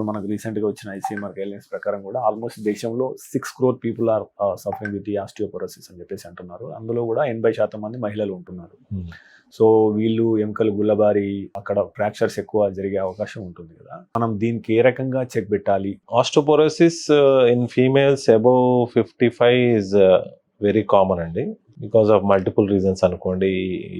ఇప్పుడు మనకు రీసెంట్ గా వచ్చిన ఐసీఎంఆర్ గైడ్లైన్స్ ప్రకారం కూడా ఆల్మోస్ట్ దేశంలో 6 crore people are suffering with osteoporosis అని చెప్పేసి అంటున్నారు. అందులో కూడా 80% మంది మహిళలు ఉంటున్నారు. సో వీళ్ళు ఎముకలు గుల్లబారి అక్కడ ఫ్రాక్చర్స్ ఎక్కువ జరిగే అవకాశం ఉంటుంది కదా. మనం దీనికి ఏ రకంగా చెక్ పెట్టాలి? Osteoporosis in females above 55 is very common అండి, బికాస్ ఆఫ్ మల్టిపుల్ రీజన్స్ అనుకోండి,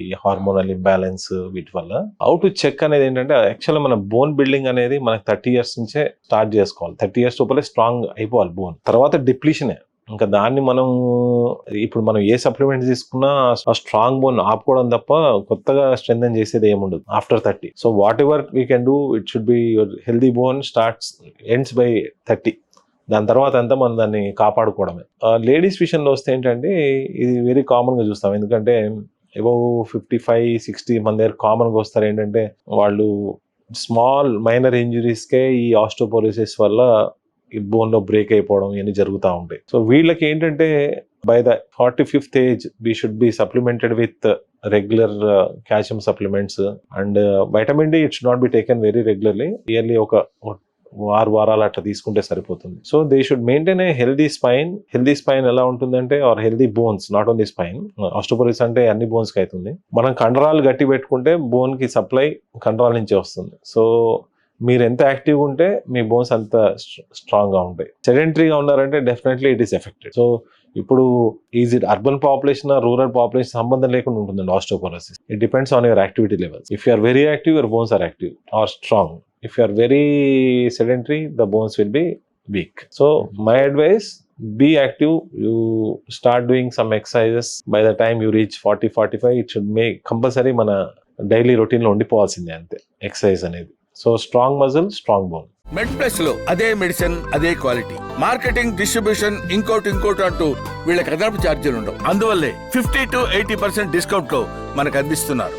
ఈ హార్మోనల్ ఇంబ్యాలెన్స్ వీటి వల్ల. హౌ టు చెక్ అనేది ఏంటంటే యాక్చువల్గా మన బోన్ బిల్డింగ్ అనేది మనకి 30 years నుంచే స్టార్ట్ చేసుకోవాలి. 30 years లోపలే స్ట్రాంగ్ అయిపోవాలి బోన్. తర్వాత డిప్లీషనే. ఇంకా దాన్ని ఇప్పుడు మనం ఏ సప్లిమెంట్స్ తీసుకున్నా ఆ స్ట్రాంగ్ బోన్ ఆపుకోవడం తప్ప కొత్తగా స్ట్రెంథెన్ చేసేది ఏముండదు after 30. So what ever we can do, it should be your healthy bone ends by 30. దాని తర్వాత అంతా మనం దాన్ని కాపాడుకోవడమే. లేడీస్ విషయంలో వస్తే ఏంటంటే ఇది వెరీ కామన్గా చూస్తాం. ఎందుకంటే అబౌవ్ 55-60 మన దగ్గర కామన్గా వస్తారు. ఏంటంటే వాళ్ళు స్మాల్ మైనర్ ఇంజురీస్కే ఈ ఆస్టియోపోరోసిస్ వల్ల ఈ బోన్లో బ్రేక్ అయిపోవడం ఇవన్నీ జరుగుతూ ఉంటాయి. సో వీళ్ళకి ఏంటంటే by the 45th age we should be supplemented with regular calcium supplements and vitamin D. It should not be taken very regularly. Yearly ఒక 6 వారాలు అట్లా తీసుకుంటే సరిపోతుంది. So they should maintain a healthy spine. Healthy spine ఎలా ఉంటుందంటే or healthy bones, not only spine. Osteoporosis అంటే అన్ని bones కి అవుతుంది. మనం కండరాలు గట్టి పెట్టుకుంటే బోన్ కి సప్లై కండరాల నుంచే వస్తుంది. సో మీరు ఎంత యాక్టివ్గా ఉంటే మీ బోన్స్ అంత స్ట్రాంగ్గా ఉంటాయి. సెడెంటరీగా ఉన్నారంటే definitely it is affected. So ఇప్పుడు is it urban population rural population సంబంధం లేకుండా ఉంటుందండి osteoporosis. It depends on your activity levels. If you are very active, your bones are active are strong. If you are very sedentary, the bones will be weak. So my advice, be active. You start doing some exercises. By the time you reach 40-45, it should make compulsory mana daily routine lo undipovalsinde ante exercise anedi. So strong muscle, strong bone. MedPlus లో అదే medicine అదే quality, marketing distribution ఇంకోటి అంటూ వీళ్ళకి అదనపు ఛార్జీలు ఉండవు. అందువల్లే 50-80% డిస్కౌంట్ లో మనకు అందిస్తున్నారు.